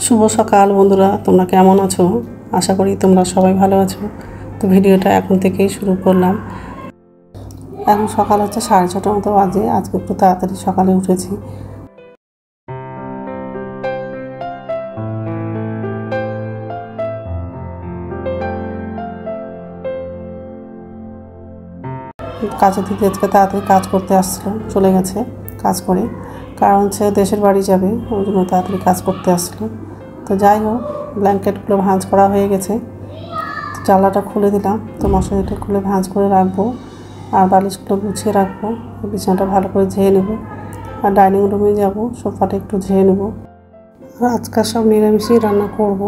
শুভ সকাল বন্ধুরা, তোমরা কেমন আছো? আশা করি তোমরা সবাই ভালো আছো। তো ভিডিওটা এখন থেকেই শুরু করলাম। এখন সকাল হচ্ছে 6:30 মতো বাজে। আজকে একটু তাড়াতাড়ি সকালে উঠেছি। কাজের দিকে আজকে তাড়াতাড়ি কাজ করতে আসছিলো, চলে গেছে কাজ করে, কারণ হচ্ছে দেশের বাড়ি যাবে, ওই জন্য তাড়াতাড়ি কাজ করতে আসছিলো। তো যাই হোক, ব্ল্যাঙ্কেটগুলো ভাঁজ করা হয়ে গেছে। জানলাটা খুলে দিলাম, তো মশারিটা খুলে ভাঁজ করে রাখবো, আর বালিশগুলো গুছিয়ে রাখবো। বিছানাটা ভালো করে ঝেয়ে নেব, আর ডাইনিং রুমে যাব, সোফাটা একটু ঝেয়ে নেব। আর আজকাল সব নিরামিষই রান্না করব।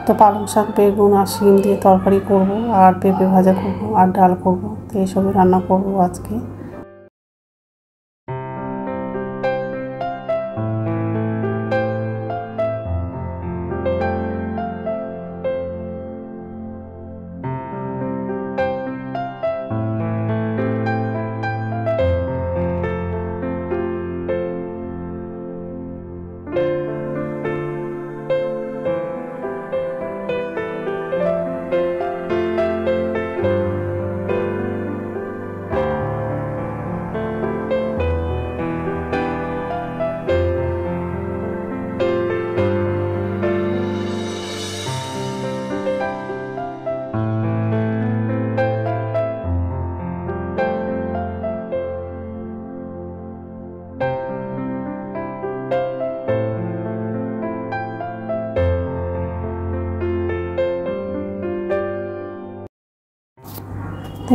তো পালং শাক, বেগুন আর শিম দিয়ে তরকারি করব, আর পেঁপে ভাজা করব, আর ডাল করব। তো এইসবই রান্না করব আজকে।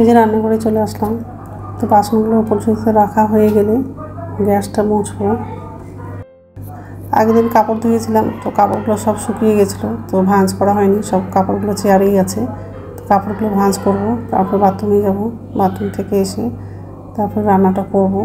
এই যে রান্নাঘরে চলে আসলাম। তো বাসনগুলো উপর ঝুঁকে রাখা হয়ে গেলে গ্যাসটা মুছবো। আগের দিন কাপড় ধুয়েছিলাম, তো কাপড়গুলো সব শুকিয়ে গেছিলো, তো ভাঁজ করা হয়নি। সব কাপড়গুলো চেয়ারেই আছে। তো কাপড়গুলো ভাঁজ করব, তারপর বাথরুমে যাব, বাথরুম থেকে এসে তারপর রান্নাটা করব।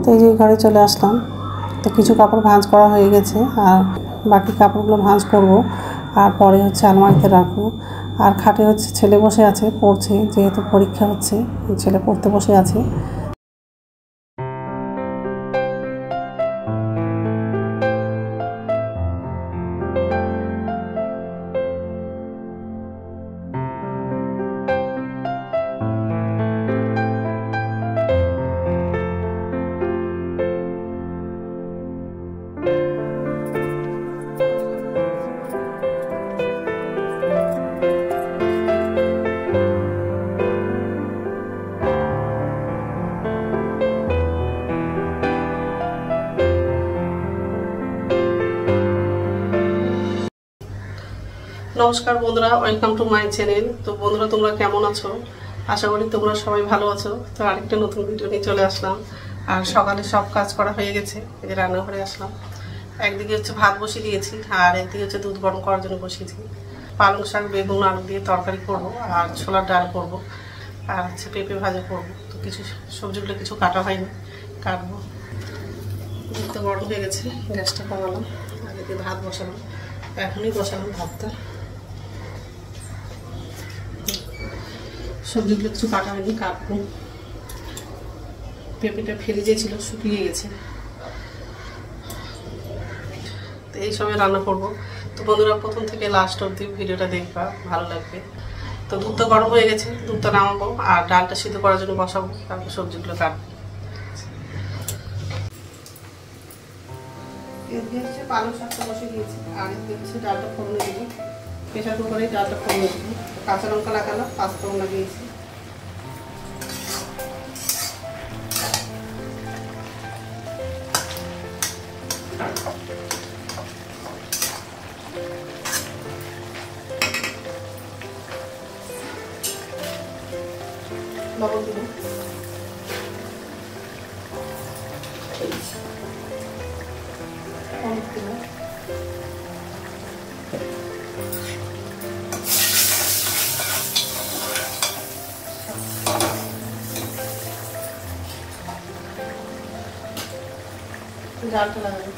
তো এই যে ঘরে চলে আসলাম। তো কিছু কাপড় ভাঁজ করা হয়ে গেছে, আর বাকি কাপড়গুলো ভাঁজ করব, আর পরে হচ্ছে আলমারিতে রাখবো। আর খাটে হচ্ছে ছেলে বসে আছে, পড়ছে, যেহেতু পরীক্ষা হচ্ছে, ছেলে পড়তে বসে আছে। নমস্কার বন্ধুরা, ওয়েলকাম টু মাই চ্যানেল। তো বন্ধুরা, তোমরা কেমন আছো? আশা করি তোমরা সবাই ভালো আছো। তো আরেকটা নতুন ভিডিও নিয়ে চলে আসলাম। আর সকালে সব কাজ করা হয়ে গেছে, এই যে রান্নাঘরে আসলাম। একদিকে হচ্ছে ভাত বসিয়ে দিয়েছি, আর একদিকে হচ্ছে দুধ গরম করার জন্য বসিয়েছি। পালং শাক, বেগুন, আলু দিয়ে তরকারি করব, আর ছোলার ডাল করব, আর হচ্ছে পেঁপে ভাজা করব। তো কিছু সবজিগুলো কিছু কাটা হয়নি, কাটবো। দুধটা গরম হয়ে গেছে, গ্যাসটা কমালাম, আর এদিকে ভাত বসালাম। এখনই বসালাম ভাতটা। সবজিগুলো কিছু কাটা হয়নি, কাটবো। পেঁপেটা ফ্রিজে ছিল, শুকিয়ে গেছে। তো এইসবে রান্না করব। তো বন্ধুরা, প্রথম থেকে লাস্ট অবধি ভিডিওটা দেখবা, ভালো লাগবে। তো দুধটা গরম হয়ে গেছে, দুধটা নামাবো, আর ডালটা সিদ্ধ করার জন্য বসাবো, তারপর সবজিগুলো কাটবো। এদিকে হচ্ছে পালং শাকটা বসে দিয়েছি, আর এদিকে হচ্ছে ডালটা ফোড়নে দেবো। প্রেশার কুকারে ডালটা ফোড়নে দেবো। কাঁচা লঙ্কা লাগালাম, পাঁচফোড়ন লাগিয়েছি। লবণ দিব, হলুদ দিব, জালটা লাগাই।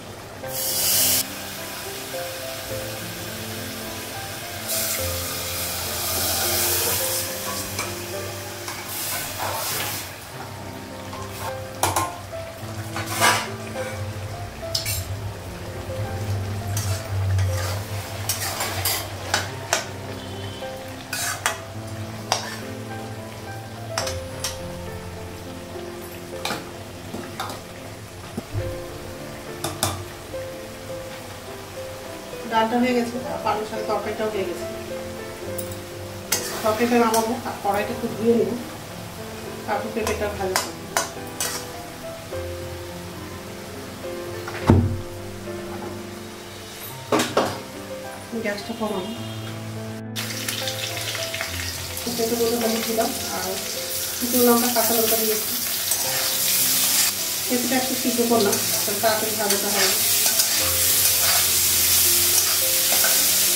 ডালটা হয়ে গেছে, পালং শাকের তরকারিটাও হয়ে গেছে। তরকারিটা নামাবো আর কড়াইটা একটু ধুয়ে নেব, তারপর পেঁপেটা ভাজা করবো। গ্যাসটা কমাবো। পেঁপে গুলো ভালো দিলাম আর শুকনো লঙ্কা কাঁচা লঙ্কা দিয়েছি। পেঁপেটা একটু সিদ্ধ করলাম, তাড়াতাড়ি ভাজাটা হবে।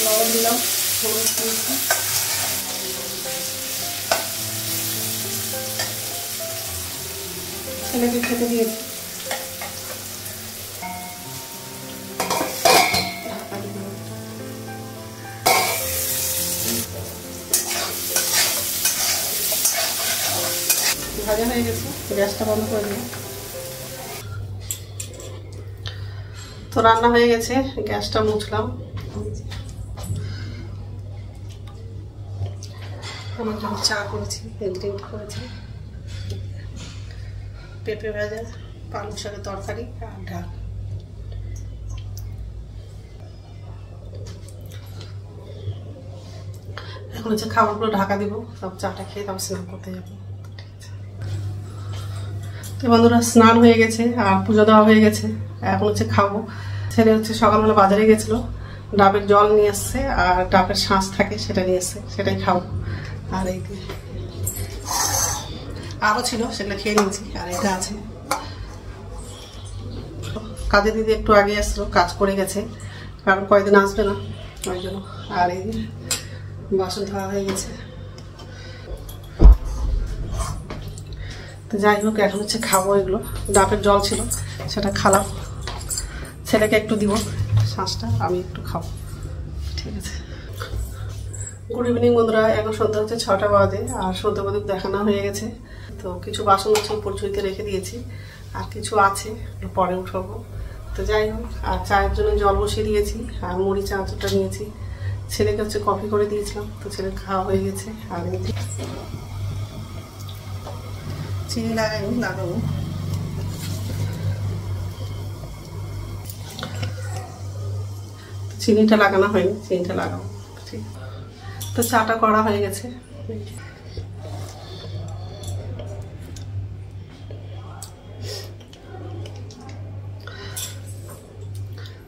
লবণ দিলাম, হলুদ দিয়েছি, ছেলেকে খেতে দিয়েছি। ভাজা হয়ে গেছে, গ্যাসটা বন্ধ করে দিলাম। তো রান্না হয়ে গেছে, গ্যাসটা মুছলাম। আমার জন্য চা করেছি, ড্রিঙ্ক করেছি, পেঁপে ভাজা, পালং শাকের তরকারি আর ডাল। এখন হচ্ছে খাবারগুলো ঢাকা দিব, সব চাটা খেয়ে তারপর স্নান করতে যাবো। তো বন্ধুরা স্নান হয়ে গেছে আর পুজো দেওয়া হয়ে গেছে, এখন হচ্ছে খাবো। ছেলে হচ্ছে সকালবেলা বাজারে গেছিলো, ডাবের জল নিয়ে এসছে আর ডাবের শাঁস থাকে সেটা নিয়ে এসছে, সেটাই খাবো। আর এই আরও ছিল, সেগুলো খেয়ে নিয়েছি। আর এটা আছে, কাজের দিদি একটু আগে আসলো, কাজ করে গেছে, কারণ কয়েকদিন আসবে না ওই জন্য। আর এই বাসন ধোয়া হয়ে গেছে। তো যাই হোক, এখন হচ্ছে খাবো এগুলো। ডাবের জল ছিল সেটা খালাম, ছেলেকে একটু দিব শাঁসটা, আমি একটু খাবো। ঠিক আছে, গুড ইভিনিং বন্ধুরা। এখন সন্ধ্যা হচ্ছে 6টা বাজে আর সন্ধ্যা প্রদীপ দেখানো হয়ে গেছে। তো কিছু বাসন হচ্ছে উপর ঝুঁইতে রেখে দিয়েছি, আর কিছু আছে পরে উঠাবো। তো যাই হোক, আর চায়ের জন্য জল বসিয়ে দিয়েছি আর মুড়ি চানাচুরটা নিয়েছি। ছেলেকে হচ্ছে কফি করে দিয়েছিলাম, তো ছেলে খাওয়া হয়ে গেছে। আর চিনি লাগাবো। চিনিটা লাগানো হয়নি, চিনিটা লাগাবো। ঠিক, তো চাটা করা হয়ে গেছে।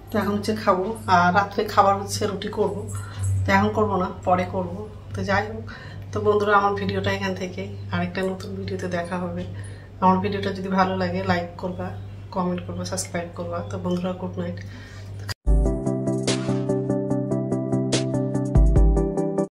তো এখন হচ্ছে খাবো, আর রাত্রে খাবার হচ্ছে রুটি করবো। তো এখন করবো না, পরে করবো। তো যাই হোক, তো বন্ধুরা আমার ভিডিওটা এখান থেকেই, আরেকটা নতুন ভিডিওতে দেখা হবে। আমার ভিডিওটা যদি ভালো লাগে লাইক করবা, কমেন্ট করবা, সাবস্ক্রাইব করবা। তো বন্ধুরা গুড নাইট।